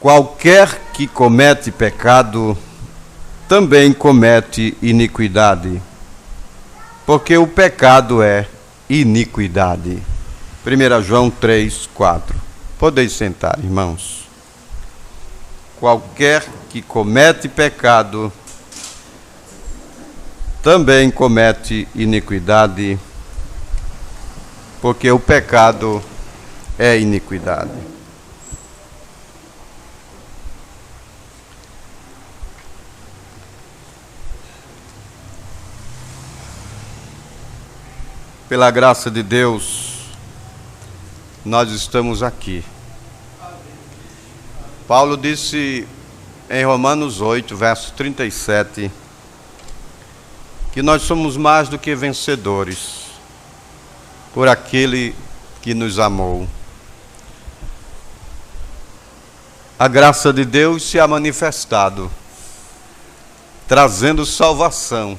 Qualquer que comete pecado também comete iniquidade, porque o pecado é iniquidade. 1 João 3, 4. Podeis sentar, irmãos. Qualquer que comete pecado também comete iniquidade, porque o pecado é iniquidade. Pela graça de Deus, nós estamos aqui. Paulo disse em Romanos 8, verso 37, que nós somos mais do que vencedores por aquele que nos amou. A graça de Deus se ha manifestado, trazendo salvação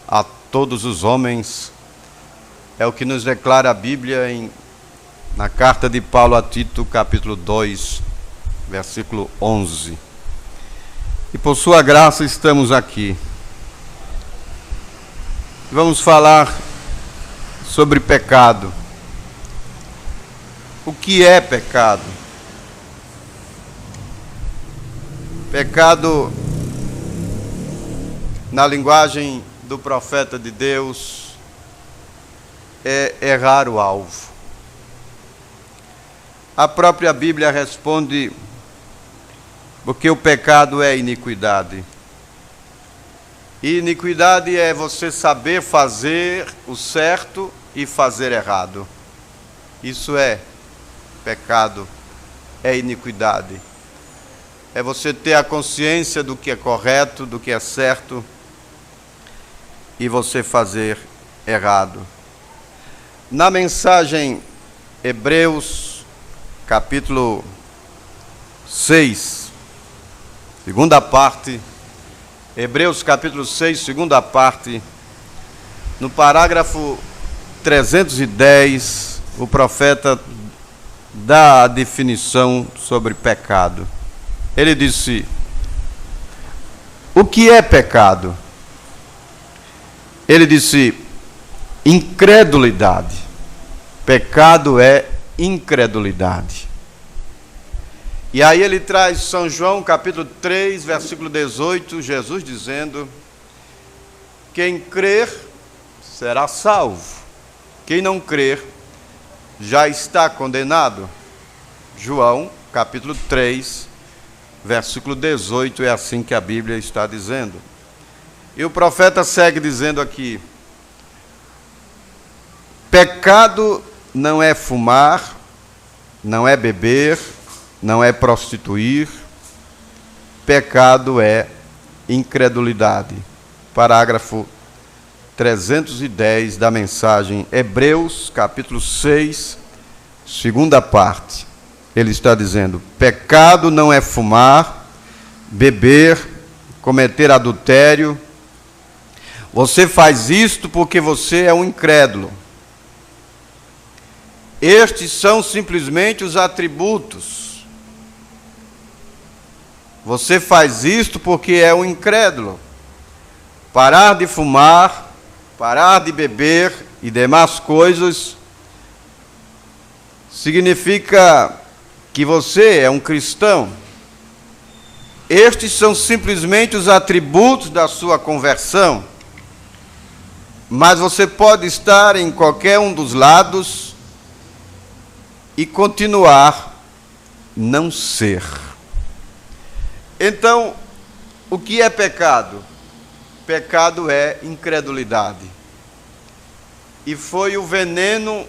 a todos os homens. É o que nos declara a Bíblia na carta de Paulo a Tito, capítulo 2, versículo 11. E por sua graça estamos aqui. Vamos falar sobre pecado. O que é pecado? Pecado, na linguagem do profeta de Deus, é errar o alvo. A própria Bíblia responde, porque o pecado é iniquidade. E iniquidade é você saber fazer o certo e fazer errado. Isso é pecado, é iniquidade. É você ter a consciência do que é correto, do que é certo, e você fazer errado. Na mensagem Hebreus, capítulo 6, segunda parte, Hebreus capítulo 6, segunda parte, no parágrafo 310, o profeta dá a definição sobre pecado. Ele disse: o que é pecado? Ele disse: incredulidade. Pecado é incredulidade. E aí ele traz São João, capítulo 3, versículo 18, Jesus dizendo: quem crer será salvo. Quem não crer já está condenado. João, capítulo 3, versículo 18, é assim que a Bíblia está dizendo. E o profeta segue dizendo aqui: pecado não é fumar, não é beber, não é prostituir. Pecado é incredulidade. Parágrafo 310 da mensagem Hebreus, capítulo 6, segunda parte. Ele está dizendo: pecado não é fumar, beber, cometer adultério. Você faz isto porque você é um incrédulo. Estes são simplesmente os atributos. Você faz isto porque é um incrédulo. Parar de fumar, parar de beber e demais coisas significa que você é um cristão. Estes são simplesmente os atributos da sua conversão. Mas você pode estar em qualquer um dos lados e continuar não ser. Então, o que é pecado? Pecado é incredulidade. E foi o veneno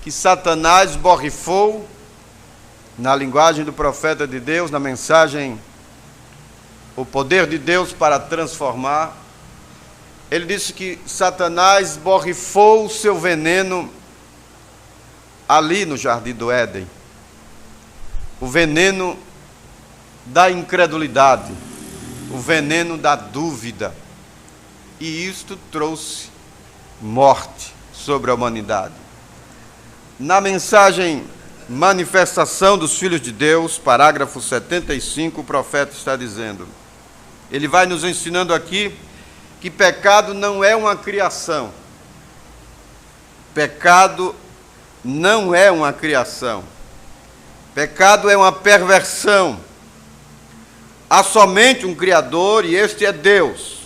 que Satanás borrifou, na linguagem do profeta de Deus, na mensagem O Poder de Deus para Transformar. Ele disse que Satanás borrifou o seu veneno ali no Jardim do Éden. O veneno da incredulidade, o veneno da dúvida. E isto trouxe morte sobre a humanidade. Na mensagem manifestação dos filhos de Deus, parágrafo 75, o profeta está dizendo. Ele vai nos ensinando aqui que pecado não é uma criação. Pecado não é uma criação. Pecado é uma perversão. Há somente um Criador e este é Deus.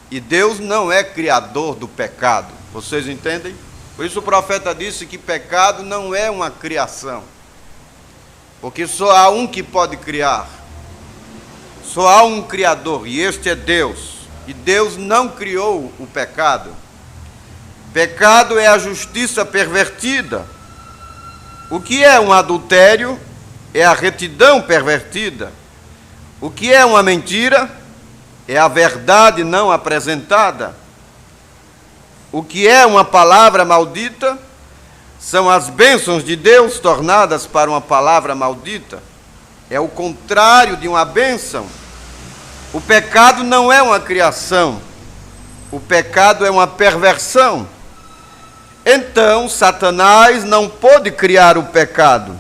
E Deus não é criador do pecado. Vocês entendem? Por isso o profeta disse que pecado não é uma criação. Porque só há um que pode criar. Só há um Criador e este é Deus. E Deus não criou o pecado. Pecado é a justiça pervertida. O que é um adultério é a retidão pervertida. O que é uma mentira é a verdade não apresentada. O que é uma palavra maldita são as bênçãos de Deus tornadas para uma palavra maldita. É o contrário de uma bênção. O pecado não é uma criação. O pecado é uma perversão. Então, Satanás não pôde criar o pecado.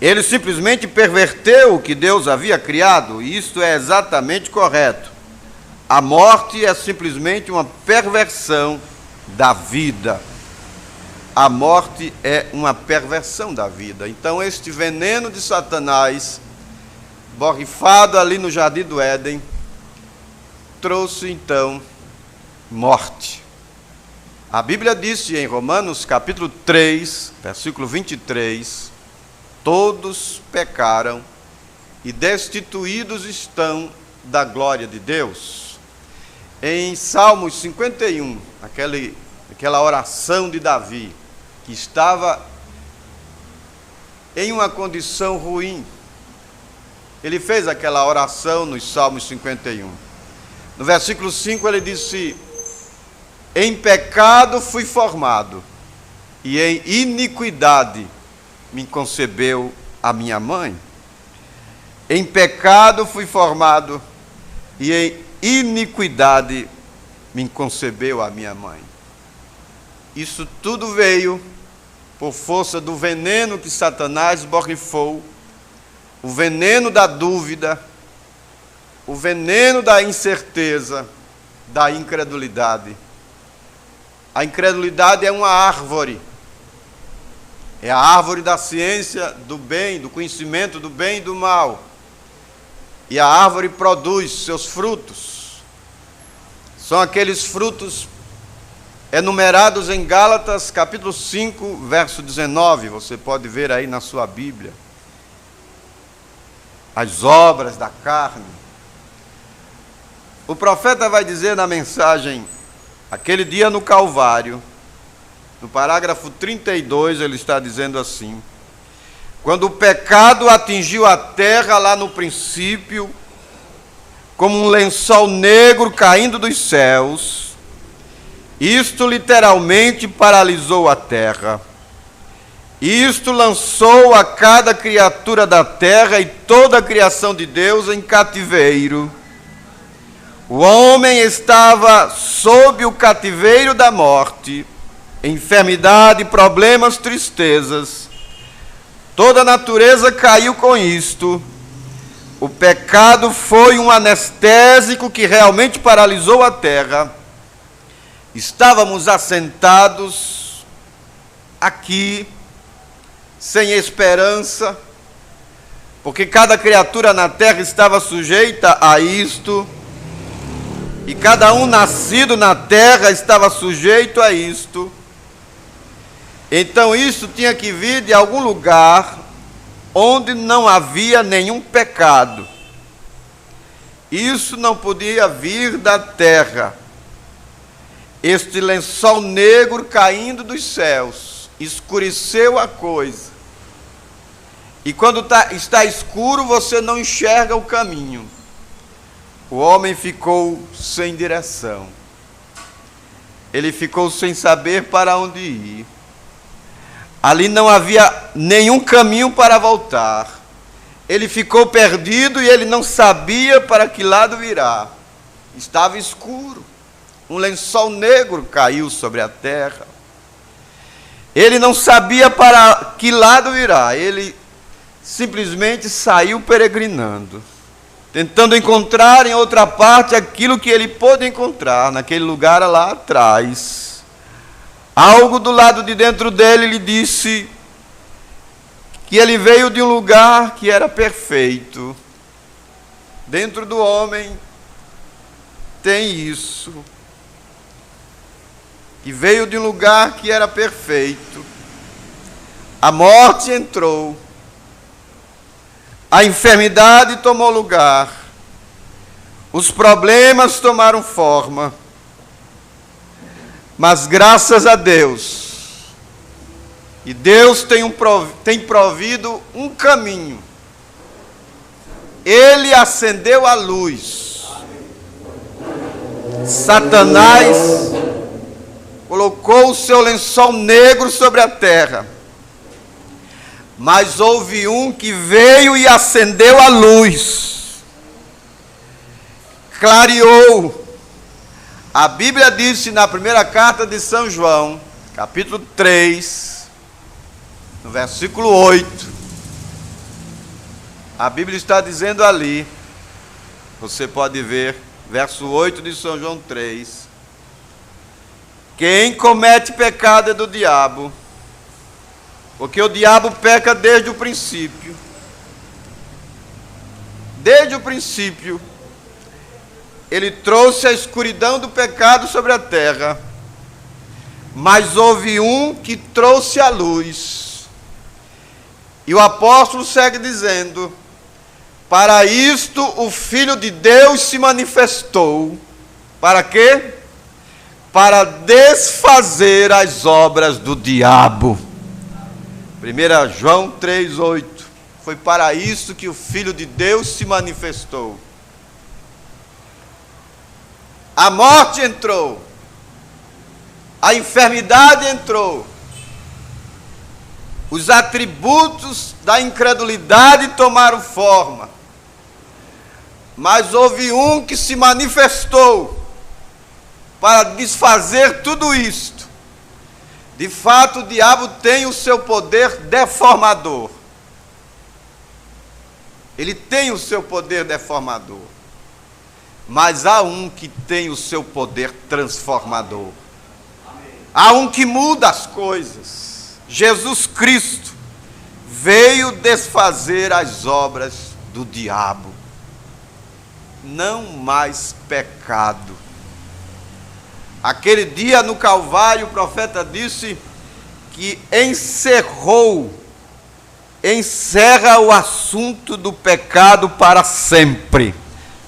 Ele simplesmente perverteu o que Deus havia criado, e isto é exatamente correto. A morte é simplesmente uma perversão da vida. A morte é uma perversão da vida. Então, este veneno de Satanás, borrifado ali no Jardim do Éden, trouxe então morte. A Bíblia disse em Romanos capítulo 3, versículo 23, todos pecaram e destituídos estão da glória de Deus. Em Salmos 51, aquela oração de Davi, que estava em uma condição ruim, ele fez aquela oração nos Salmos 51. No versículo 5 ele disse: em pecado fui formado, e em iniquidade me concebeu a minha mãe. Em pecado fui formado, e em iniquidade me concebeu a minha mãe. Isso tudo veio por força do veneno que Satanás borrifou, o veneno da dúvida, o veneno da incerteza, da incredulidade. A incredulidade é uma árvore. É a árvore da ciência do bem, do conhecimento do bem e do mal. E a árvore produz seus frutos. São aqueles frutos enumerados em Gálatas, capítulo 5, verso 19. Você pode ver aí na sua Bíblia. As obras da carne. O profeta vai dizer na mensagem, aquele dia no Calvário, no parágrafo 32, ele está dizendo assim: quando o pecado atingiu a terra lá no princípio, como um lençol negro caindo dos céus, isto literalmente paralisou a terra. Isto lançou a cada criatura da terra e toda a criação de Deus em cativeiro. O homem estava sob o cativeiro da morte, enfermidade, problemas, tristezas. Toda a natureza caiu com isto. O pecado foi um anestésico que realmente paralisou a terra. Estávamos assentados aqui, sem esperança, porque cada criatura na terra estava sujeita a isto. E cada um nascido na terra estava sujeito a isto. Então isso tinha que vir de algum lugar onde não havia nenhum pecado. Isso não podia vir da terra. Este lençol negro caindo dos céus escureceu a coisa. E quando está escuro, você não enxerga o caminho. O homem ficou sem direção. Ele ficou sem saber para onde ir. Ali não havia nenhum caminho para voltar. Ele ficou perdido e ele não sabia para que lado virar. Estava escuro. Um lençol negro caiu sobre a terra. Ele não sabia para que lado irá, ele simplesmente saiu peregrinando, tentando encontrar em outra parte aquilo que ele pôde encontrar naquele lugar lá atrás. Algo do lado de dentro dele lhe disse que ele veio de um lugar que era perfeito. Dentro do homem tem isso. Que veio de um lugar que era perfeito. A morte entrou. A enfermidade tomou lugar. Os problemas tomaram forma. Mas graças a Deus, e Deus tem provido um caminho. Ele acendeu a luz. Satanás colocou o seu lençol negro sobre a terra. Mas houve um que veio e acendeu a luz. Clareou. A Bíblia disse na primeira carta de São João, capítulo 3, no versículo 8. A Bíblia está dizendo ali, você pode ver, verso 8 de São João 3. Quem comete pecado é do diabo, porque o diabo peca desde o princípio. Desde o princípio, ele trouxe a escuridão do pecado sobre a terra, mas houve um que trouxe a luz. E o apóstolo segue dizendo: para isto o Filho de Deus se manifestou. Para quê? Para desfazer as obras do diabo. 1 João 3,8. Foi para isso que o Filho de Deus se manifestou. A morte entrou. A enfermidade entrou. Os atributos da incredulidade tomaram forma. Mas houve um que se manifestou para desfazer tudo isto. De fato, o diabo tem o seu poder deformador. Ele tem o seu poder deformador. Mas há um que tem o seu poder transformador. Há um que muda as coisas. Jesus Cristo veio desfazer as obras do diabo. Não mais pecado. Aquele dia no Calvário, o profeta disse que encerra o assunto do pecado para sempre.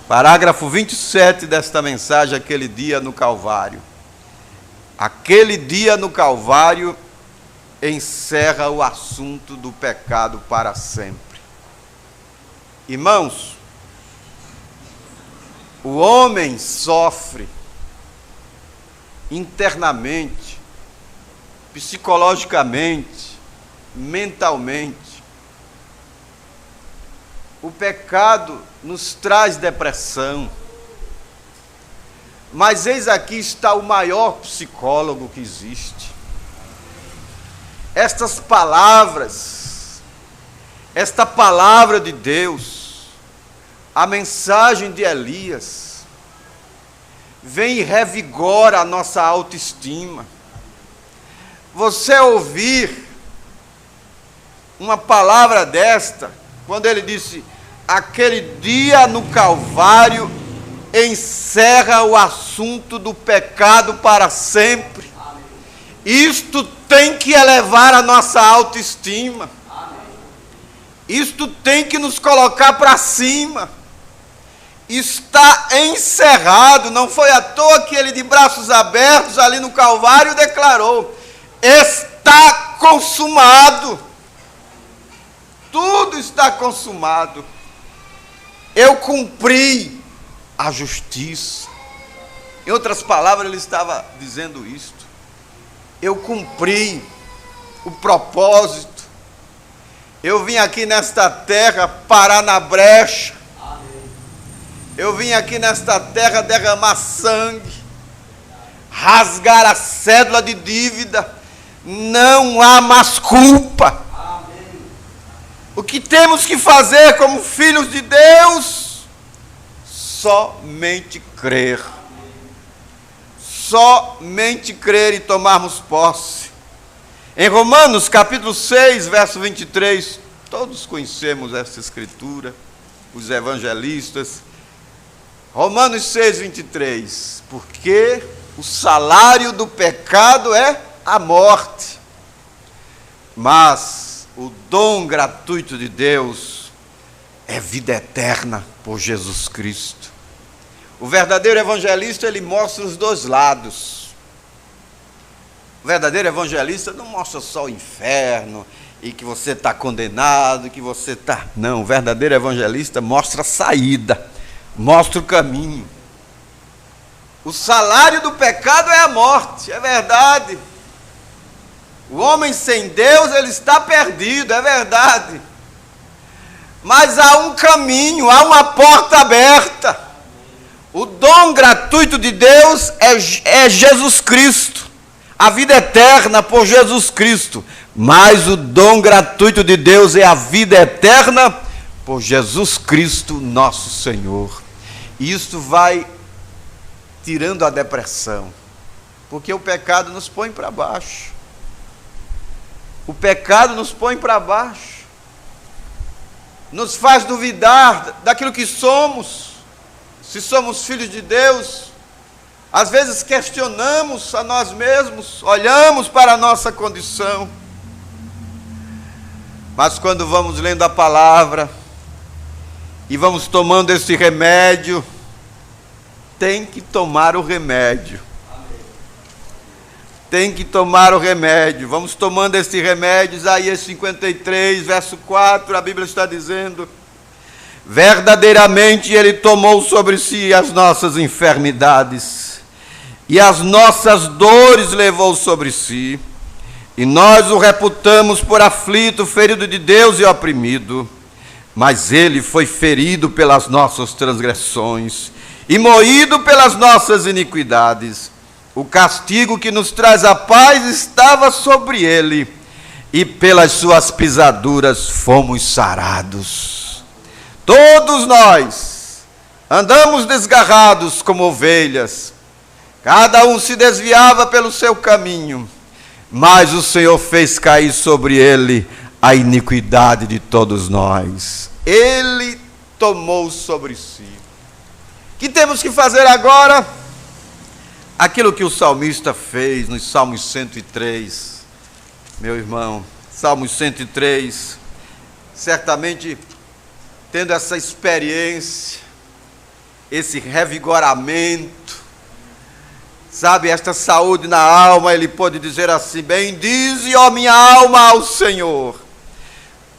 Parágrafo 27 desta mensagem, aquele dia no Calvário. Aquele dia no Calvário encerra o assunto do pecado para sempre. Irmãos, o homem sofre internamente, psicologicamente, mentalmente. O pecado nos traz depressão. Mas eis aqui está o maior psicólogo que existe. Estas palavras, esta palavra de Deus, a mensagem de Elias, vem e revigora a nossa autoestima. Você ouvir uma palavra desta, quando ele disse, aquele dia no Calvário encerra o assunto do pecado para sempre. Isto tem que elevar a nossa autoestima. Isto tem que nos colocar para cima. Está encerrado. Não foi à toa que ele, de braços abertos, ali no Calvário, declarou: está consumado. Tudo está consumado. Eu cumpri a justiça. Em outras palavras, ele estava dizendo isto. Eu cumpri o propósito. Eu vim aqui nesta terra parar na brecha. Eu vim aqui nesta terra derramar sangue, rasgar a cédula de dívida. não há mais culpa. O que temos que fazer como filhos de Deus? Somente crer. Somente crer e tomarmos posse. Em Romanos capítulo 6, verso 23, todos conhecemos essa escritura, os evangelistas. Romanos 6, 23, porque o salário do pecado é a morte, mas o dom gratuito de Deus é vida eterna por Jesus Cristo. O verdadeiro evangelista, ele mostra os dois lados. O verdadeiro evangelista não mostra só o inferno, e que você está condenado, que você está... Não, o verdadeiro evangelista mostra a saída, mostra o caminho. O salário do pecado é a morte, é verdade. O homem sem Deus, ele está perdido, é verdade. Mas há um caminho, há uma porta aberta. O dom gratuito de Deus é Jesus Cristo. A vida eterna por Jesus Cristo. Mas o dom gratuito de Deus é a vida eterna por Jesus Cristo, nosso Senhor. E isso vai tirando a depressão. Porque o pecado nos põe para baixo. O pecado nos põe para baixo. Nos faz duvidar daquilo que somos. Se somos filhos de Deus, às vezes questionamos a nós mesmos, olhamos para a nossa condição. Mas quando vamos lendo a palavra e vamos tomando esse remédio, tem que tomar o remédio. Tem que tomar o remédio. Vamos tomando esse remédio. Isaías 53, verso 4, a Bíblia está dizendo: verdadeiramente ele tomou sobre si as nossas enfermidades, e as nossas dores levou sobre si, e nós o reputamos por aflito, ferido de Deus e oprimido. Mas ele foi ferido pelas nossas transgressões, e moído pelas nossas iniquidades. O castigo que nos traz a paz estava sobre ele, e pelas suas pisaduras fomos sarados. Todos nós andamos desgarrados como ovelhas, cada um se desviava pelo seu caminho, mas o Senhor fez cair sobre ele a iniquidade de todos nós. Ele tomou sobre si. O que temos que fazer agora? Aquilo que o salmista fez nos Salmos 103, meu irmão, Salmos 103, certamente tendo essa experiência, esse revigoramento, sabe, esta saúde na alma, ele pode dizer assim: bendize, ó minha alma, ao Senhor,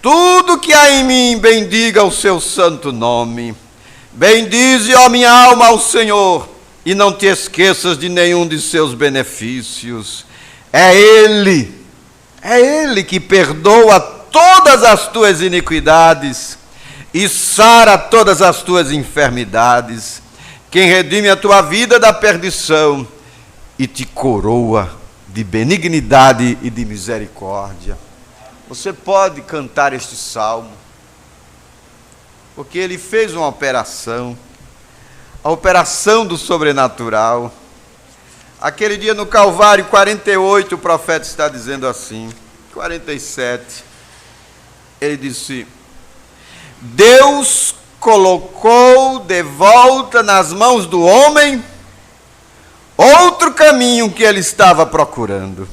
tudo que há em mim, bendiga o seu santo nome. Bendize, ó minha alma, ao Senhor, e não te esqueças de nenhum de seus benefícios. É Ele que perdoa todas as tuas iniquidades e sara todas as tuas enfermidades, quem redime a tua vida da perdição e te coroa de benignidade e de misericórdia. Você pode cantar este salmo, porque ele fez uma operação, a operação do sobrenatural. Aquele dia no Calvário, 48, o profeta está dizendo assim, 47, ele disse: Deus colocou de volta nas mãos do homem outro caminho que ele estava procurando.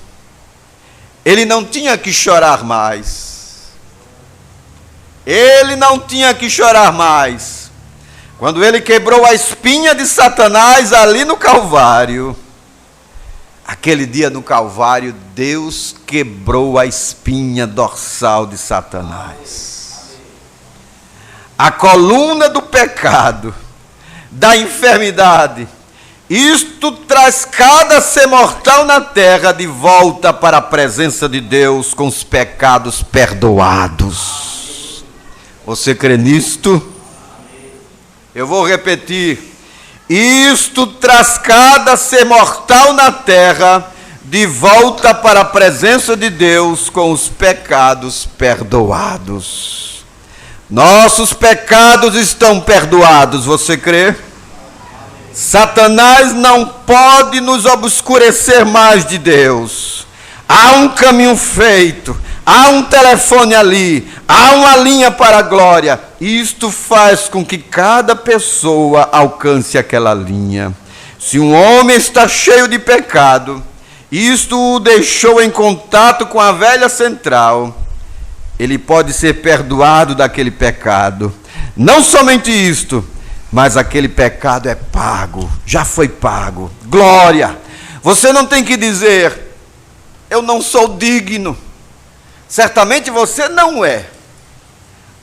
Ele não tinha que chorar mais. Ele não tinha que chorar mais. Quando ele quebrou a espinha de Satanás ali no Calvário, aquele dia no Calvário, Deus quebrou a espinha dorsal de Satanás. A coluna do pecado, da enfermidade, isto traz cada ser mortal na terra de volta para a presença de Deus com os pecados perdoados. Você crê nisto? Eu vou repetir. Isto traz cada ser mortal na terra de volta para a presença de Deus com os pecados perdoados. Nossos pecados estão perdoados, você crê? Satanás não pode nos obscurecer mais de Deus. Há um caminho feito, há um telefone ali, há uma linha para a glória. Isto faz com que cada pessoa alcance aquela linha. Se um homem está cheio de pecado, isto o deixou em contato com a velha central, ele pode ser perdoado daquele pecado. Não somente isto, mas aquele pecado é pago, já foi pago. Glória! Você não tem que dizer, eu não sou digno. Certamente você não é.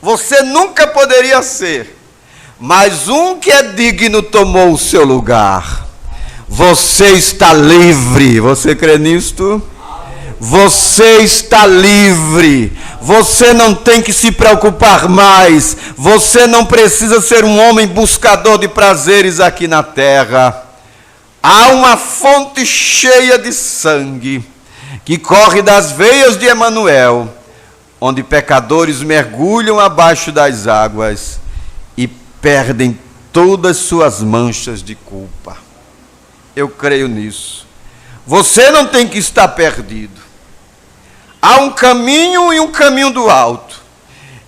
Você nunca poderia ser. Mas um que é digno tomou o seu lugar. Você está livre. Você crê nisto? Você está livre. Você não tem que se preocupar mais. Você não precisa ser um homem buscador de prazeres aqui na terra. Há uma fonte cheia de sangue que corre das veias de Emanuel, onde pecadores mergulham abaixo das águas e perdem todas suas manchas de culpa. Eu creio nisso. Você não tem que estar perdido. Há um caminho e um caminho do alto,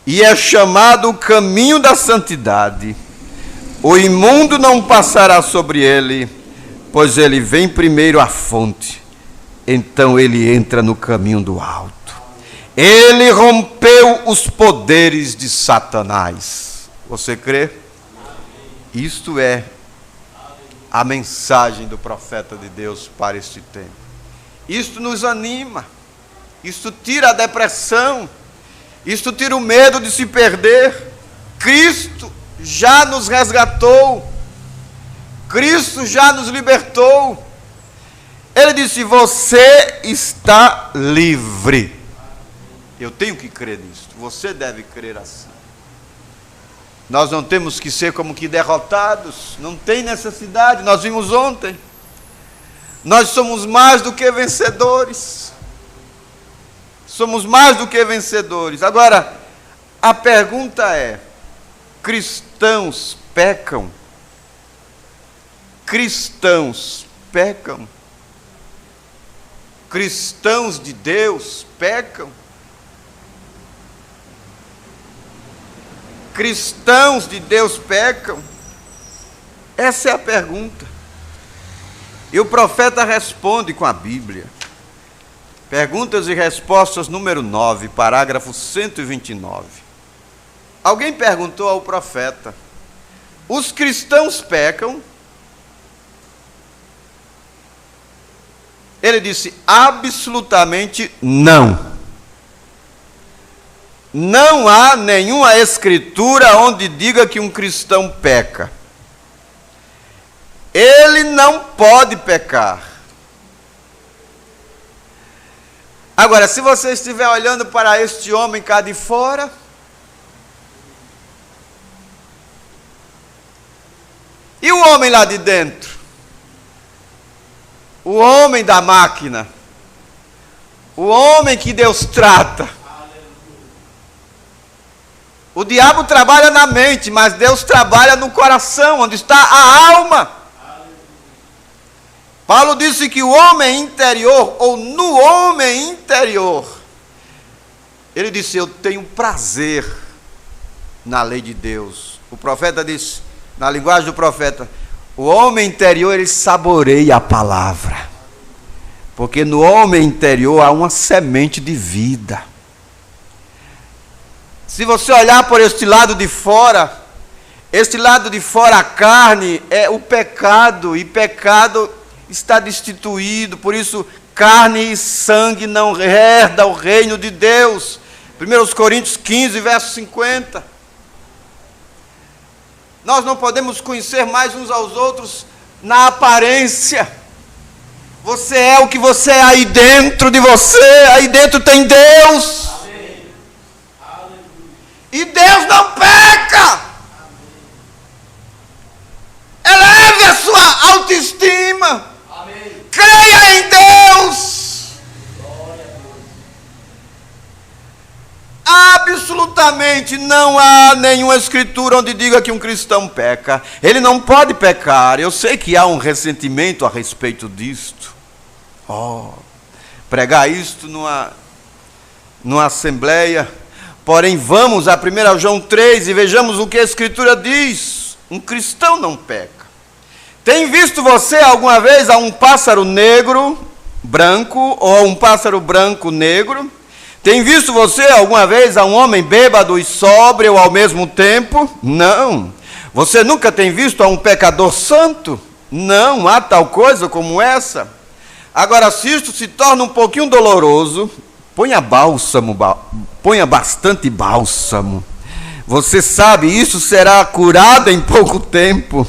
e é chamado o caminho da santidade. O imundo não passará sobre ele, pois ele vem primeiro à fonte. Então ele entra no caminho do alto. Ele rompeu os poderes de Satanás. Você crê? Isto é a mensagem do profeta de Deus para este tempo. Isto nos anima. Isto tira a depressão. Isto tira o medo de se perder. Cristo já nos resgatou. Cristo já nos libertou. Ele disse, você está livre. Eu tenho que crer nisso. Você deve crer assim. Nós não temos que ser como que derrotados. Não tem necessidade. Nós vimos ontem. Nós somos mais do que vencedores. Somos mais do que vencedores. Agora, a pergunta é, cristãos pecam? Cristãos pecam? Cristãos de Deus pecam? Cristãos de Deus pecam? Essa é a pergunta. E o profeta responde com a Bíblia. Perguntas e respostas número 9, parágrafo 129. Alguém perguntou ao profeta, os cristãos pecam? Ele disse, absolutamente não. Não há nenhuma escritura onde diga que um cristão peca. Ele não pode pecar. Agora, se você estiver olhando para este homem cá de fora, e o homem lá de dentro? O homem da máquina, o homem que Deus trata. O diabo trabalha na mente, mas Deus trabalha no coração, onde está a alma. Paulo disse que o homem interior, ou no homem interior, ele disse, eu tenho prazer na lei de Deus. O profeta disse, na linguagem do profeta, o homem interior, ele saboreia a palavra. Porque no homem interior há uma semente de vida. Se você olhar por este lado de fora, a carne é o pecado, e pecado está destituído, por isso carne e sangue não herda o reino de Deus. 1 Coríntios 15, verso 50. Nós não podemos conhecer mais uns aos outros na aparência. Você é o que você é aí dentro de você, aí dentro tem Deus. Amém. E Deus não peca. Eleve a sua autoestima. Amém. Creia em Deus. absolutamente não há nenhuma escritura onde diga que um cristão peca. Ele não pode pecar. Eu sei que há um ressentimento a respeito disto. Pregar isto numa assembleia. Porém, vamos a 1 João 3 e vejamos o que a escritura diz. Um cristão não peca. Tem visto você alguma vez a um pássaro negro, branco, ou um pássaro branco, negro? Tem visto você alguma vez a um homem bêbado e sóbrio ao mesmo tempo? Não. Você nunca tem visto a um pecador santo? Não há tal coisa como essa. Agora, se isto se torna um pouquinho doloroso, ponha bastante bálsamo. Você sabe, isso será curado em pouco tempo.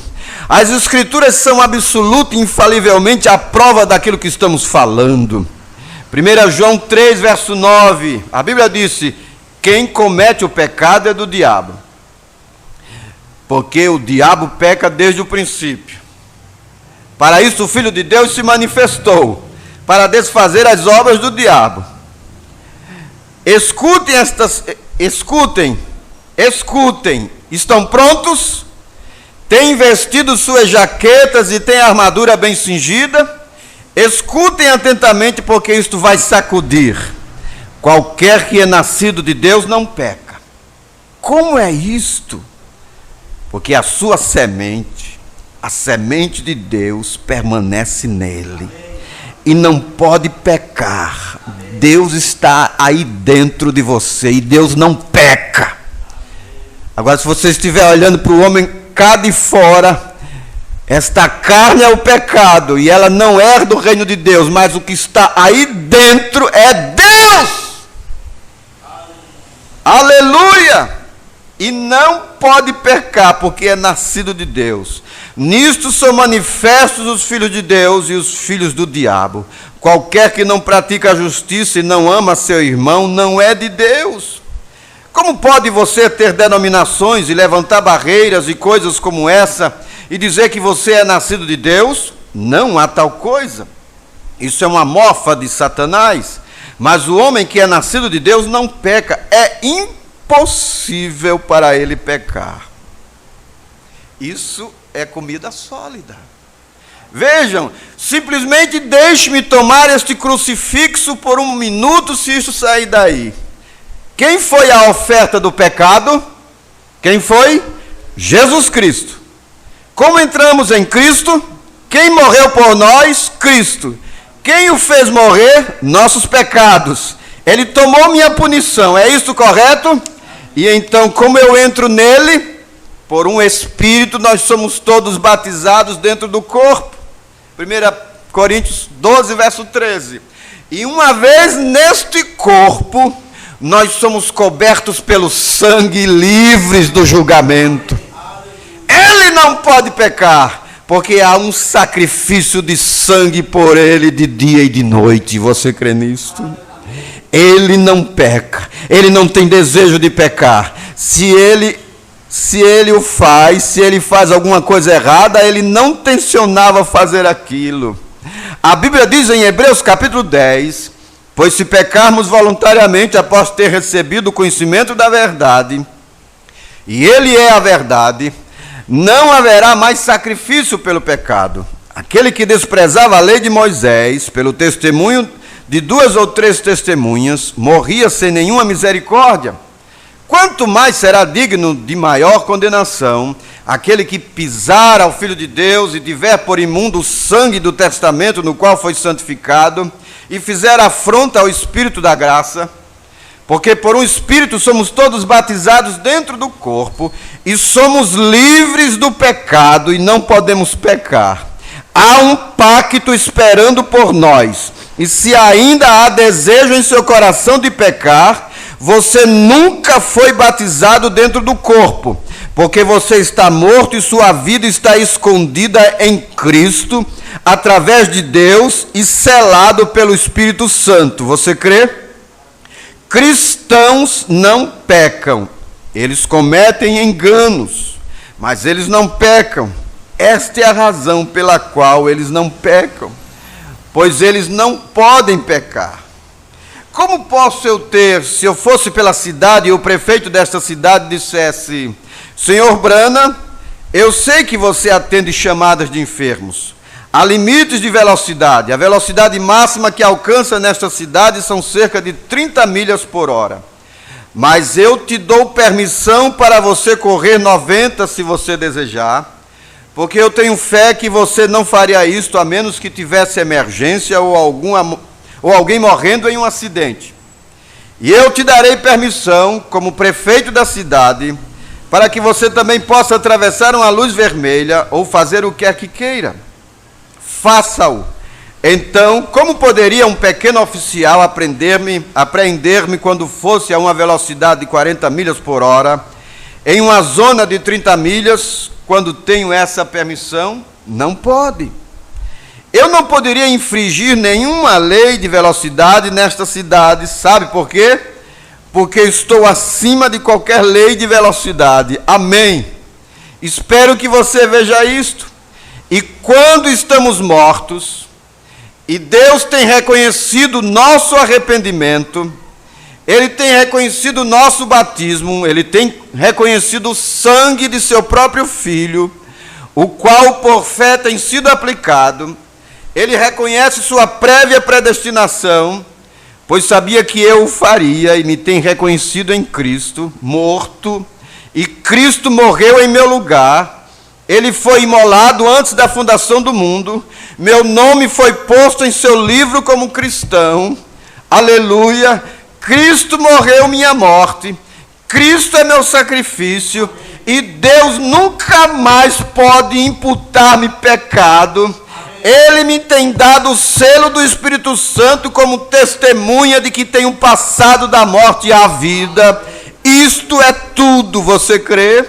As escrituras são absoluta e infalivelmente a prova daquilo que estamos falando. 1 João 3, verso 9, a Bíblia disse: quem comete o pecado é do diabo, porque o diabo peca desde o princípio. Para isso o Filho de Deus se manifestou, para desfazer as obras do diabo. Escutem, estão prontos? Têm vestido suas jaquetas e têm a armadura bem cingida? Escutem atentamente, porque isto vai sacudir. Qualquer que é nascido de Deus não peca. Como é isto? Porque a sua semente, a semente de Deus, permanece nele e não pode pecar. Deus está aí dentro de você e Deus não peca. Agora, se você estiver olhando para o homem cá de fora, esta carne é o pecado e ela não é do reino de Deus, mas o que está aí dentro é Deus. Aleluia! E não pode pecar, porque é nascido de Deus. Nisto são manifestos os filhos de Deus e os filhos do diabo. Qualquer que não pratica a justiça e não ama seu irmão não é de Deus. Como pode você ter denominações e levantar barreiras e coisas como essa e dizer que você é nascido de Deus? Não há tal coisa. Isso é uma mofa de Satanás. Mas o homem que é nascido de Deus não peca. É impossível para ele pecar. Isso é comida sólida. Vejam, simplesmente deixe-me tomar este crucifixo por um minuto, se isso sair daí. Quem foi a oferta do pecado? Quem foi? Jesus Cristo. Como entramos em Cristo? Quem morreu por nós? Cristo. Quem o fez morrer? Nossos pecados. Ele tomou minha punição, é isso correto? E então, como eu entro nele? Por um Espírito, nós somos todos batizados dentro do corpo. 1 Coríntios 12, verso 13. E uma vez neste corpo, nós somos cobertos pelo sangue, livres do julgamento. Ele não pode pecar, porque há um sacrifício de sangue por ele de dia e de noite. Você crê nisto? Ele não peca, ele não tem desejo de pecar. Se ele faz alguma coisa errada, ele não tensionava fazer aquilo. A Bíblia diz em Hebreus capítulo 10, pois se pecarmos voluntariamente após ter recebido o conhecimento da verdade, e ele é a verdade, não haverá mais sacrifício pelo pecado. Aquele que desprezava a lei de Moisés, pelo testemunho de 2 ou 3 testemunhas, morria sem nenhuma misericórdia. Quanto mais será digno de maior condenação aquele que pisar ao Filho de Deus e tiver por imundo o sangue do testamento no qual foi santificado e fizer afronta ao Espírito da graça, porque por um Espírito somos todos batizados dentro do corpo e somos livres do pecado e não podemos pecar. Há um pacto esperando por nós, e se ainda há desejo em seu coração de pecar, você nunca foi batizado dentro do corpo, porque você está morto e sua vida está escondida em Cristo, através de Deus e selado pelo Espírito Santo. Você crê? Cristãos não pecam, eles cometem enganos, mas eles não pecam. Esta é a razão pela qual eles não pecam, pois eles não podem pecar. como posso eu ter, se eu fosse pela cidade e o prefeito desta cidade dissesse: Senhor Brana, eu sei que você atende chamadas de enfermos. Há limites de velocidade. A velocidade máxima que alcança nesta cidade são cerca de 30 milhas por hora. Mas eu te dou permissão para você correr 90 se você desejar, porque eu tenho fé que você não faria isto a menos que tivesse emergência ou alguém morrendo em um acidente. E eu te darei permissão, como prefeito da cidade, para que você também possa atravessar uma luz vermelha ou fazer o que quer que queira. Faça-o. Então, como poderia um pequeno oficial apreender-me quando fosse a uma velocidade de 40 milhas por hora, em uma zona de 30 milhas, quando tenho essa permissão? Não pode. Eu não poderia infringir nenhuma lei de velocidade nesta cidade, sabe por quê? Porque estou acima de qualquer lei de velocidade. Amém. Espero que você veja isto. E quando estamos mortos, e Deus tem reconhecido nosso arrependimento, Ele tem reconhecido nosso batismo, Ele tem reconhecido o sangue de seu próprio Filho, o qual por fé tem sido aplicado. Ele reconhece sua prévia predestinação, pois sabia que eu o faria, e me tem reconhecido em Cristo, morto, e Cristo morreu em meu lugar. Ele foi imolado antes da fundação do mundo, meu nome foi posto em seu livro como cristão, aleluia. Cristo morreu minha morte, Cristo é meu sacrifício, e Deus nunca mais pode imputar-me pecado. Ele me tem dado o selo do Espírito Santo como testemunha de que tenho passado da morte à vida. Isto é tudo, você crê?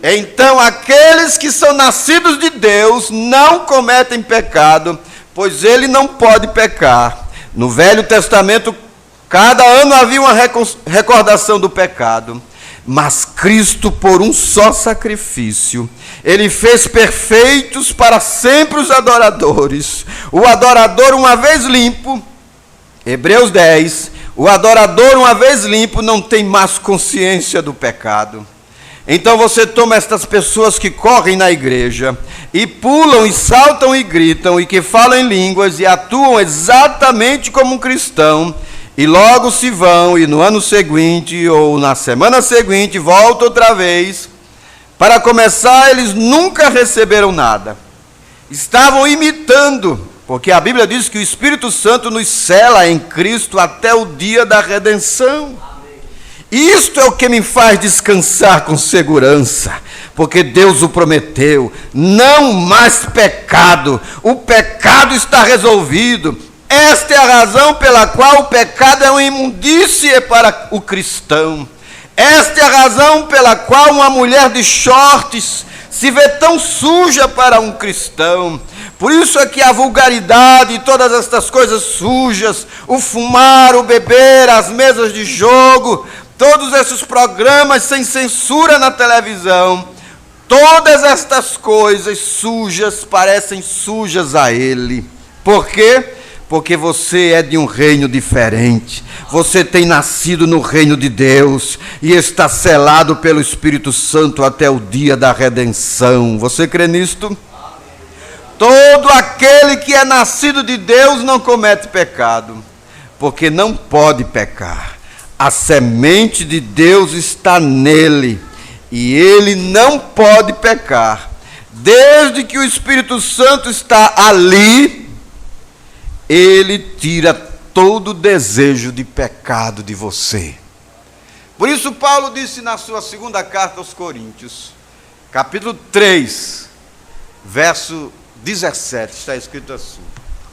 Então, aqueles que são nascidos de Deus não cometem pecado, pois ele não pode pecar. No Velho Testamento, cada ano havia uma recordação do pecado, mas Cristo, por um só sacrifício, Ele fez perfeitos para sempre os adoradores. O adorador, uma vez limpo, Hebreus 10, o adorador, uma vez limpo, não tem mais consciência do pecado. Então você toma estas pessoas que correm na igreja, e pulam, e saltam, e gritam, e que falam em línguas, e atuam exatamente como um cristão, e logo se vão, e no ano seguinte, ou na semana seguinte, voltam outra vez. Para começar, eles nunca receberam nada. Estavam imitando, porque a Bíblia diz que o Espírito Santo nos sela em Cristo até o dia da redenção. Isto é o que me faz descansar com segurança, porque Deus o prometeu, não mais pecado, o pecado está resolvido. Esta é a razão pela qual o pecado é uma imundície para o cristão. Esta é a razão pela qual uma mulher de shorts se vê tão suja para um cristão. Por isso é que a vulgaridade e todas estas coisas sujas, o fumar, o beber, as mesas de jogo, todos esses programas sem censura na televisão, todas estas coisas sujas parecem sujas a ele. Por quê? Porque você é de um reino diferente. Você tem nascido no reino de Deus e está selado pelo Espírito Santo até o dia da redenção. Você crê nisto? Todo aquele que é nascido de Deus não comete pecado, porque não pode pecar. A semente de Deus está nele, e ele não pode pecar. Desde que o Espírito Santo está ali, ele tira todo o desejo de pecado de você. Por isso Paulo disse na sua segunda carta aos Coríntios, capítulo 3, verso 17, está escrito assim: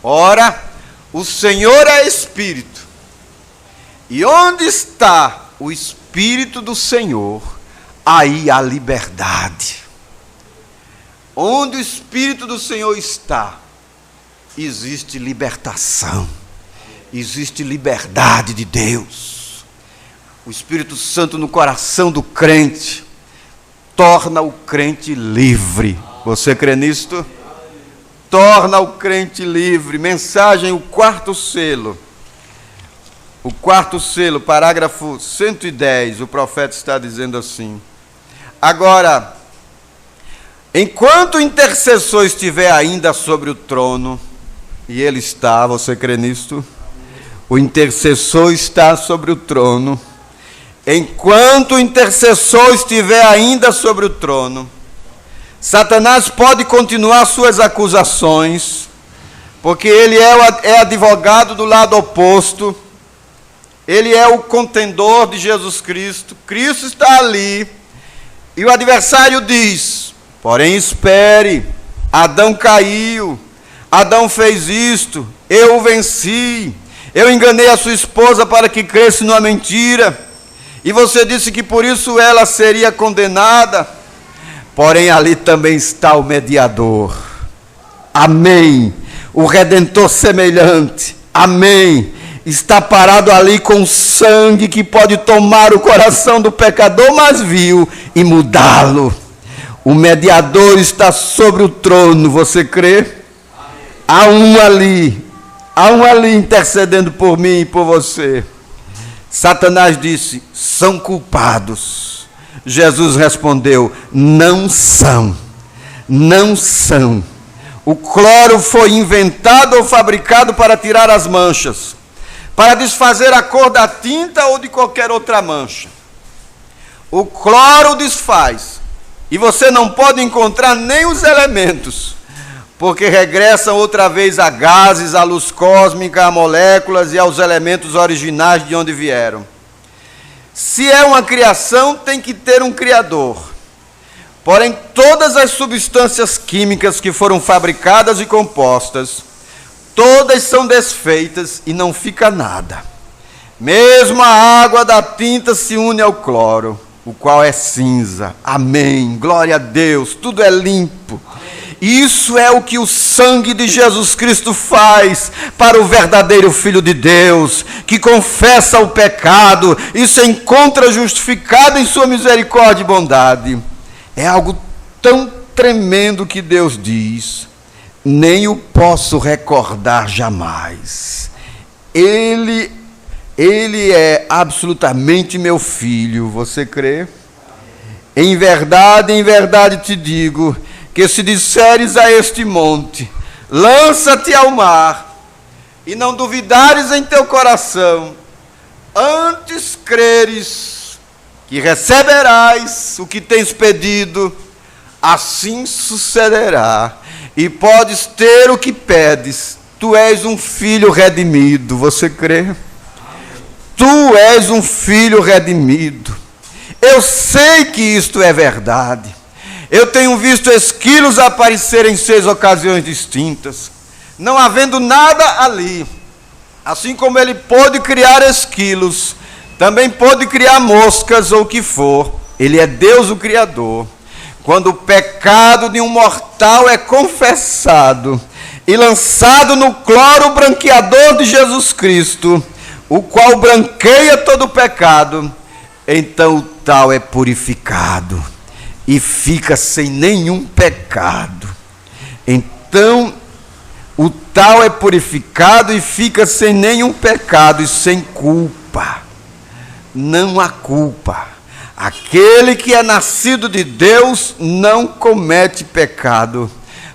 ora, o Senhor é Espírito, e onde está o Espírito do Senhor, aí há liberdade. Onde o Espírito do Senhor está, existe libertação, existe liberdade de Deus. O Espírito Santo no coração do crente torna o crente livre. Você crê nisto? Torna torna o crente livre. Mensagem, o quarto selo. o quarto selo, parágrafo 110, o profeta está dizendo assim: agora, enquanto o intercessor estiver ainda sobre o trono, e ele está, você crê nisto? O intercessor está sobre o trono. Enquanto o intercessor estiver ainda sobre o trono, Satanás pode continuar suas acusações, porque ele é advogado do lado oposto, ele é o contendor de Jesus Cristo, Cristo está ali, e o adversário diz: porém espere, Adão caiu, Adão fez isto, eu o venci, eu enganei a sua esposa para que cresce numa mentira, e você disse que por isso ela seria condenada. Porém, ali também está o mediador. Amém. O redentor semelhante. Amém. Está parado ali com sangue que pode tomar o coração do pecador mais vil e mudá-lo. O mediador está sobre o trono. Você crê? Há um ali intercedendo por mim e por você. Satanás disse: são culpados. Jesus respondeu: não são, não são. O cloro foi inventado ou fabricado para tirar as manchas, para desfazer a cor da tinta ou de qualquer outra mancha. O cloro desfaz, e você não pode encontrar nem os elementos, porque regressam outra vez a gases, à luz cósmica, a moléculas e aos elementos originais de onde vieram. Se é uma criação, tem que ter um criador. Porém, todas as substâncias químicas que foram fabricadas e compostas, todas são desfeitas e não fica nada. Mesmo a água da tinta se une ao cloro, o qual é cinza. Amém. Glória a Deus. Tudo é limpo. Isso é o que o sangue de Jesus Cristo faz para o verdadeiro Filho de Deus, que confessa o pecado e se encontra justificado em sua misericórdia e bondade. É algo tão tremendo que Deus diz: nem o posso recordar jamais. Ele é absolutamente meu filho. Você crê? Em verdade te digo, que se disseres a este monte: lança-te ao mar, e não duvidares em teu coração, antes creres que receberás o que tens pedido, assim sucederá, e podes ter o que pedes. Tu és um filho redimido. Você crê? Tu és um filho redimido. Eu sei que isto é verdade. Eu tenho visto esquilos aparecer em 6 ocasiões distintas, não havendo nada ali. Assim como ele pôde criar esquilos, também pôde criar moscas ou o que for. Ele é Deus o Criador. Quando o pecado de um mortal é confessado e lançado no cloro branqueador de Jesus Cristo, o qual branqueia todo o pecado, então o tal é purificado e fica sem nenhum pecado. Então, o tal é purificado e fica sem nenhum pecado e sem culpa. Não há culpa. Aquele que é nascido de Deus não comete pecado,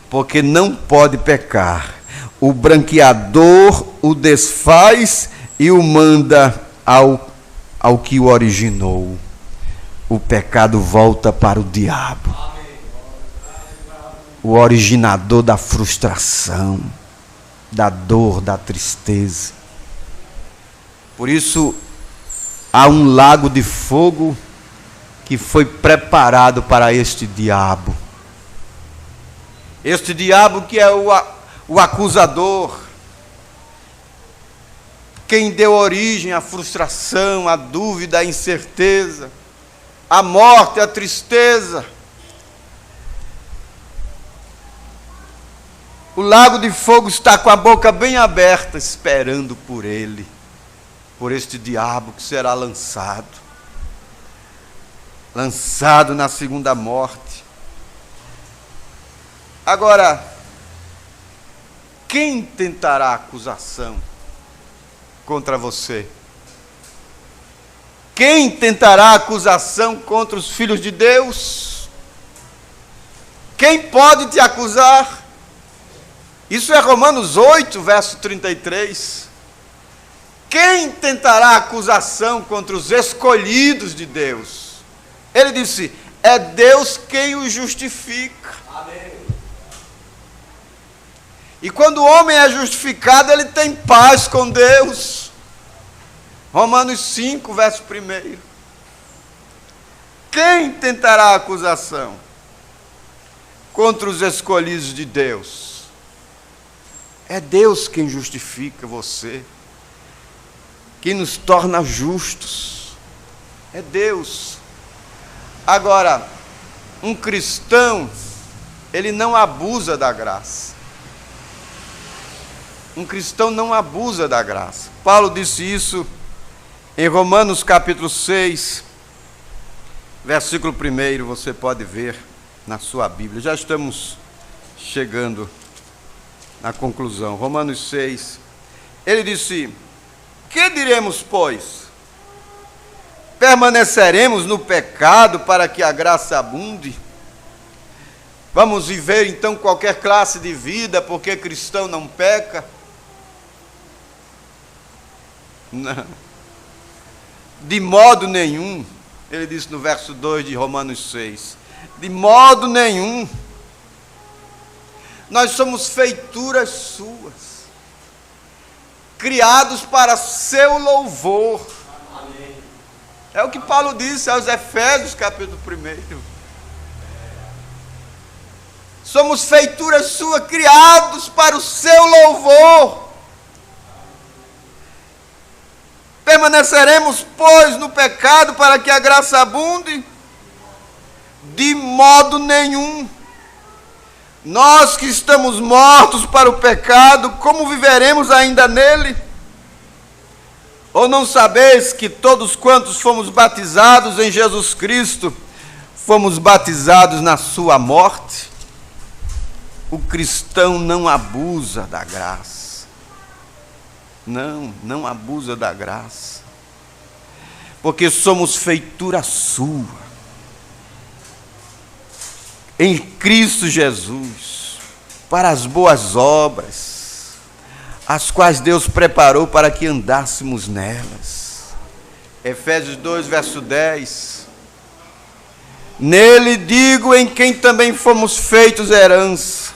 porque não pode pecar. O branqueador o desfaz e o manda ao que o originou. O pecado volta para o diabo, o originador da frustração, da dor, da tristeza. Por isso, há um lago de fogo que foi preparado para este diabo. Este diabo que é o acusador, quem deu origem à frustração, à dúvida, à incerteza, à morte, à tristeza. O lago de fogo está com a boca bem aberta, esperando por ele, por este diabo que será lançado na segunda morte. Agora, quem tentará acusação contra você? quem tentará acusação contra os filhos de Deus? Quem pode te acusar? Isso é Romanos 8, verso 33. Quem tentará acusação contra os escolhidos de Deus? Ele disse, é Deus quem os justifica. Amém. E quando o homem é justificado, ele tem paz com Deus. Romanos 5, verso 1. Quem tentará acusação contra os escolhidos de Deus? É Deus quem justifica você, que nos torna justos. É Deus. Agora, um cristão, ele não abusa da graça. Um cristão não abusa da graça. Paulo disse isso em Romanos capítulo 6, versículo 1, você pode ver na sua Bíblia. Já estamos chegando na conclusão. Romanos 6, ele disse, que diremos, pois? Permaneceremos no pecado para que a graça abunde? Vamos viver então qualquer classe de vida porque cristão não peca? Não. De modo nenhum. Ele disse no verso 2 de Romanos 6. De modo nenhum. Nós somos feituras suas, criados para seu louvor. Amém. É o que Paulo disse aos Efésios, capítulo 1. Somos feituras suas, criados para o seu louvor. Permaneceremos, pois, no pecado para que a graça abunde? De modo nenhum. Nós que estamos mortos para o pecado, como viveremos ainda nele? Ou não sabeis que todos quantos fomos batizados em Jesus Cristo, fomos batizados na sua morte? O cristão não abusa da graça. Não abusa da graça. Porque somos feitura sua. Em Cristo Jesus, para as boas obras, as quais Deus preparou para que andássemos nelas. Efésios 2, verso 10. Nele digo, em quem também fomos feitos herança,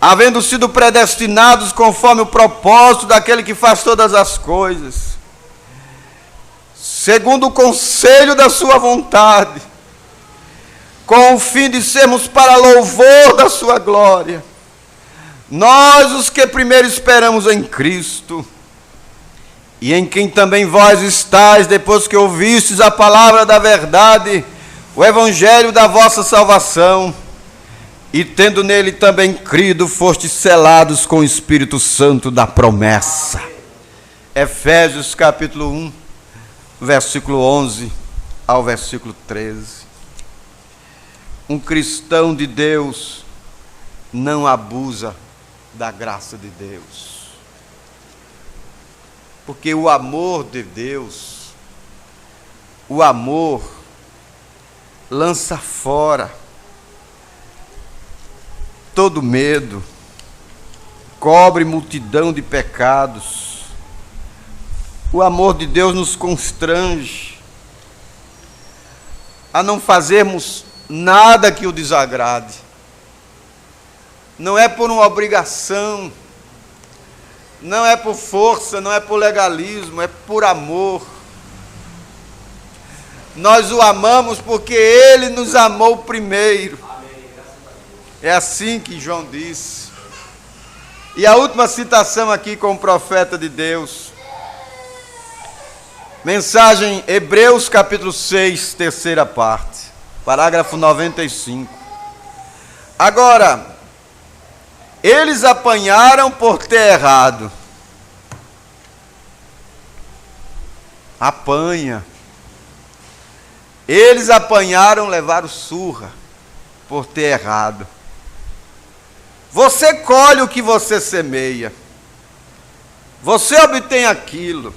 havendo sido predestinados conforme o propósito daquele que faz todas as coisas, segundo o conselho da sua vontade, com o fim de sermos para louvor da sua glória. Nós, os que primeiro esperamos em Cristo, e em quem também vós estáis, depois que ouvistes a palavra da verdade, o evangelho da vossa salvação, e tendo nele também crido, fostes selados com o Espírito Santo da promessa. Efésios capítulo 1, versículo 11 ao versículo 13. Um cristão de Deus não abusa da graça de Deus. Porque o amor de Deus, o amor lança fora todo medo, cobre multidão de pecados. O amor de Deus nos constrange a não fazermos nada que o desagrade. Não é por uma obrigação, não é por força, não é por legalismo, é por amor. Nós o amamos porque ele nos amou primeiro. É assim que João disse. E a última citação aqui com o profeta de Deus. Mensagem Hebreus capítulo 6, terceira parte. Parágrafo 95. Agora, eles apanharam por ter errado. Apanha. Eles apanharam, levaram surra por ter errado. Você colhe o que você semeia. Você obtém aquilo.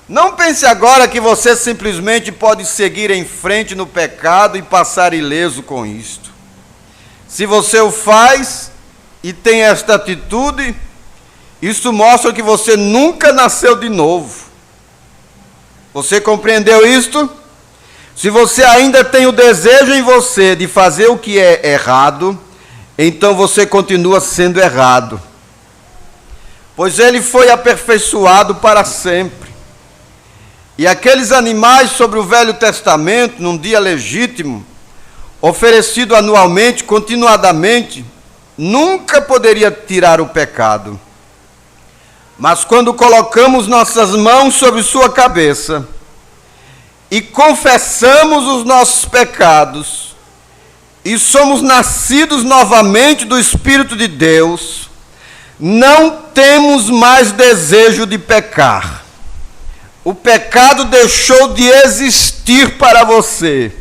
Não pense agora que você simplesmente pode seguir em frente no pecado e passar ileso com isto. Se você o faz e tem esta atitude, isso mostra que você nunca nasceu de novo. Você compreendeu isto? Se você ainda tem o desejo em você de fazer o que é errado, então você continua sendo errado. Pois ele foi aperfeiçoado para sempre. E aqueles animais sobre o Velho Testamento, num dia legítimo, oferecido anualmente, continuadamente, nunca poderia tirar o pecado. Mas quando colocamos nossas mãos sobre sua cabeça e confessamos os nossos pecados e somos nascidos novamente do Espírito de Deus, não temos mais desejo de pecar. O pecado deixou de existir para você.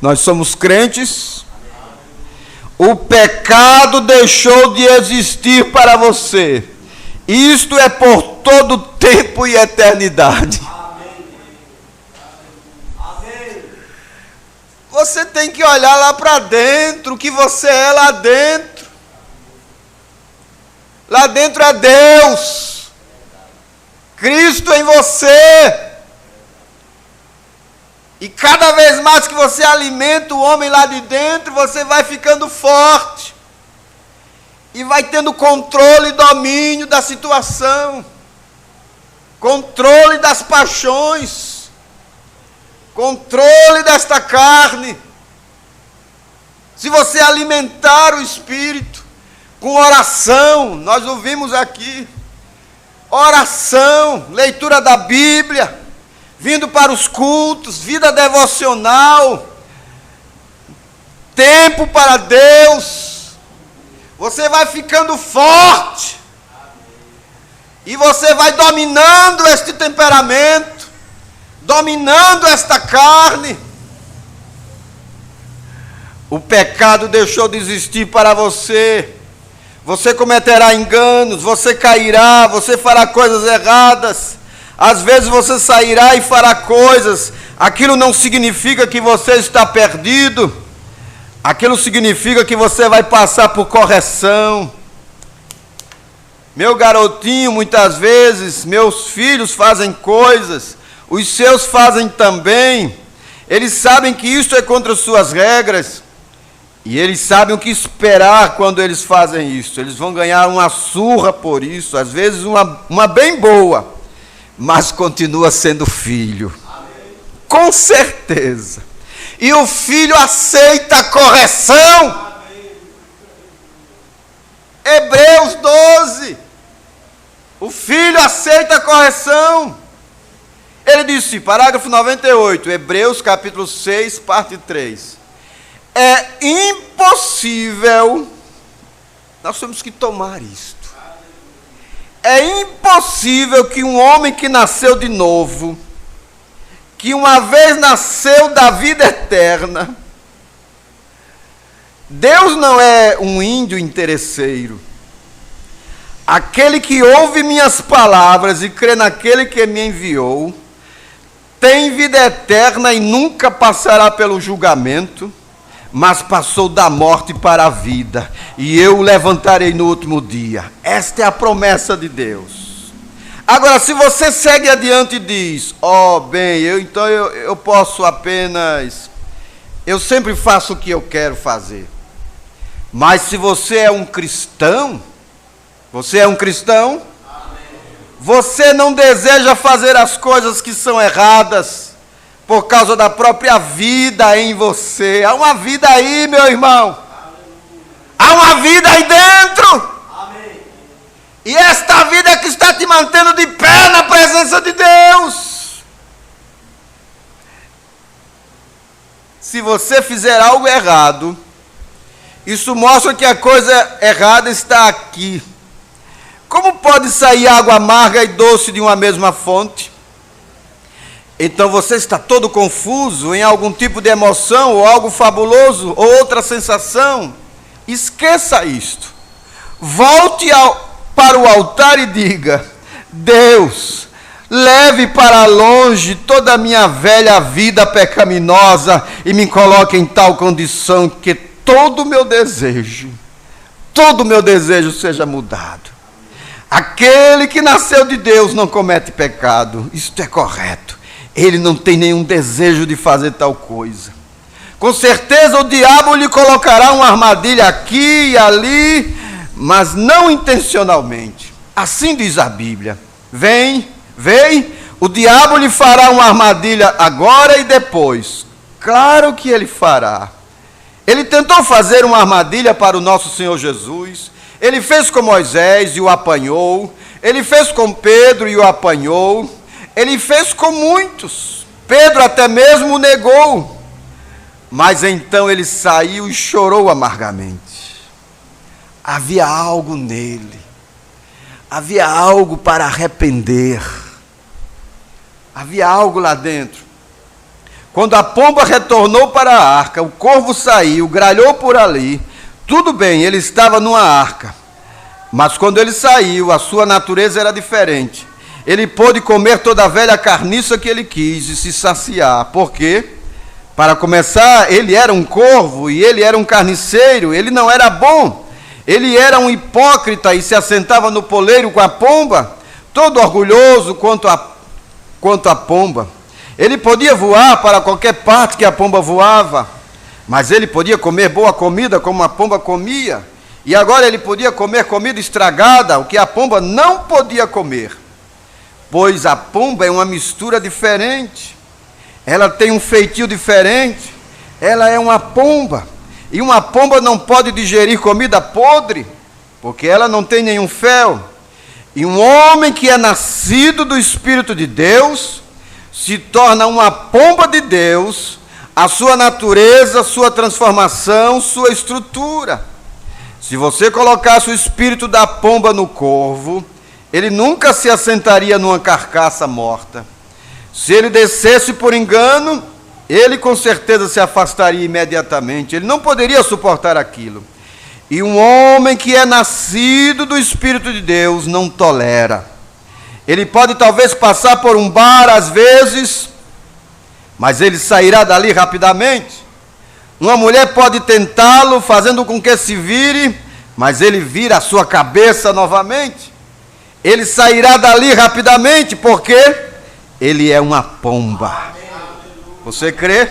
Nós somos crentes. O pecado deixou de existir para você. Isto é por todo tempo e eternidade. Você tem que olhar lá para dentro, o que você é lá dentro. Lá dentro é Deus. Cristo em você. E cada vez mais que você alimenta o homem lá de dentro, você vai ficando forte. E vai tendo controle e domínio da situação. Controle das paixões. Controle desta carne. Se você alimentar o Espírito com oração, nós ouvimos aqui, oração, leitura da Bíblia, vindo para os cultos, vida devocional, tempo para Deus, você vai ficando forte, e você vai dominando este temperamento, dominando esta carne. O pecado deixou de existir para você. Você cometerá enganos, você cairá, você fará coisas erradas. Às vezes você sairá e fará coisas. Aquilo não significa que você está perdido. Aquilo significa que você vai passar por correção. Meu garotinho, muitas vezes, meus filhos fazem coisas, os seus fazem também. Eles sabem que isto é contra suas regras. E eles sabem o que esperar quando eles fazem isso. Eles vão ganhar uma surra por isso, às vezes uma bem boa, mas continua sendo filho. Amém. Com certeza. E o filho aceita a correção. Amém. Hebreus 12. O filho aceita a correção. Ele disse, parágrafo 98, Hebreus capítulo 6, parte 3. É impossível, nós temos que tomar isto. É impossível que um homem que nasceu de novo, que uma vez nasceu da vida eterna, Deus não é um índio interesseiro. Aquele que ouve minhas palavras e crê naquele que me enviou, tem vida eterna e nunca passará pelo julgamento, mas passou da morte para a vida, e eu o levantarei no último dia. Esta é a promessa de Deus. Agora, se você segue adiante e diz, então eu posso apenas, eu sempre faço o que eu quero fazer. Mas se você é um cristão, você não deseja fazer as coisas que são erradas, por causa da própria vida em você. Há uma vida aí, meu irmão. Há uma vida aí dentro. Amém. E esta vida é que está te mantendo de pé na presença de Deus. Se você fizer algo errado, isso mostra que a coisa errada está aqui. Como pode sair água amarga e doce de uma mesma fonte? Então você está todo confuso em algum tipo de emoção, ou algo fabuloso, ou outra sensação. Esqueça isto. Volte para o altar e diga, Deus, leve para longe toda a minha velha vida pecaminosa e me coloque em tal condição que todo o meu desejo seja mudado. Aquele que nasceu de Deus não comete pecado, isto é correto. Ele não tem nenhum desejo de fazer tal coisa. Com certeza o diabo lhe colocará uma armadilha aqui e ali, mas não intencionalmente. Assim diz a Bíblia. Vem, o diabo lhe fará uma armadilha agora e depois. Claro que ele fará. Ele tentou fazer uma armadilha para o nosso Senhor Jesus. Ele fez com Moisés e o apanhou. Ele fez com Pedro e o apanhou. Ele fez com muitos. Pedro até mesmo o negou. Mas então ele saiu e chorou amargamente. Havia algo nele. Havia algo para arrepender. Havia algo lá dentro. Quando a pomba retornou para a arca, o corvo saiu, gralhou por ali. Tudo bem, ele estava numa arca. Mas quando ele saiu, a sua natureza era diferente. Ele pôde comer toda a velha carniça que ele quis e se saciar. Por quê? Para começar, ele era um corvo e ele era um carniceiro. Ele não era bom. Ele era um hipócrita e se assentava no poleiro com a pomba, todo orgulhoso quanto a pomba. Ele podia voar para qualquer parte que a pomba voava, mas ele podia comer boa comida como a pomba comia. E agora ele podia comer comida estragada, o que a pomba não podia comer. Pois a pomba é uma mistura diferente. Ela tem um feitio diferente. Ela é uma pomba. E uma pomba não pode digerir comida podre, porque ela não tem nenhum fel. E um homem que é nascido do Espírito de Deus se torna uma pomba de Deus, a sua natureza, sua transformação, sua estrutura. Se você colocasse o espírito da pomba no corvo, ele nunca se assentaria numa carcaça morta. Se ele descesse por engano, ele com certeza se afastaria imediatamente. Ele não poderia suportar aquilo. E um homem que é nascido do Espírito de Deus não tolera. Ele pode talvez passar por um bar às vezes, mas ele sairá dali rapidamente. Uma mulher pode tentá-lo, fazendo com que se vire, mas ele vira a sua cabeça novamente. Ele sairá dali rapidamente, porque ele é uma pomba. Você crê?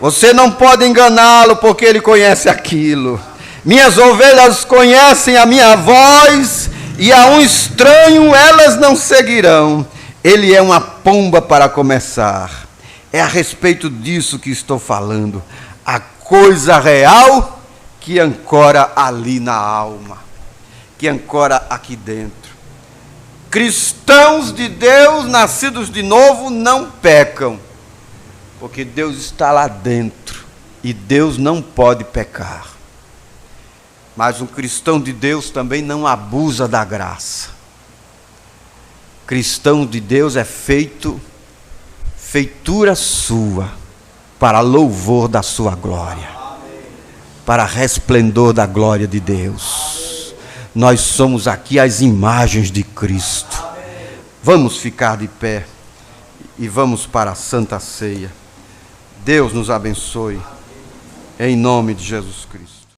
Você não pode enganá-lo, porque ele conhece aquilo. Minhas ovelhas conhecem a minha voz, e a um estranho elas não seguirão. Ele é uma pomba para começar. É a respeito disso que estou falando. A coisa real que ancora ali na alma, que ancora aqui dentro. Cristãos de Deus, nascidos de novo, não pecam, porque Deus está lá dentro e Deus não pode pecar. Mas um cristão de Deus também não abusa da graça. Cristão de Deus é feitura sua, para louvor da sua glória, para resplendor da glória de Deus. Nós somos aqui as imagens de Cristo. Vamos ficar de pé e vamos para a Santa Ceia. Deus nos abençoe, em nome de Jesus Cristo.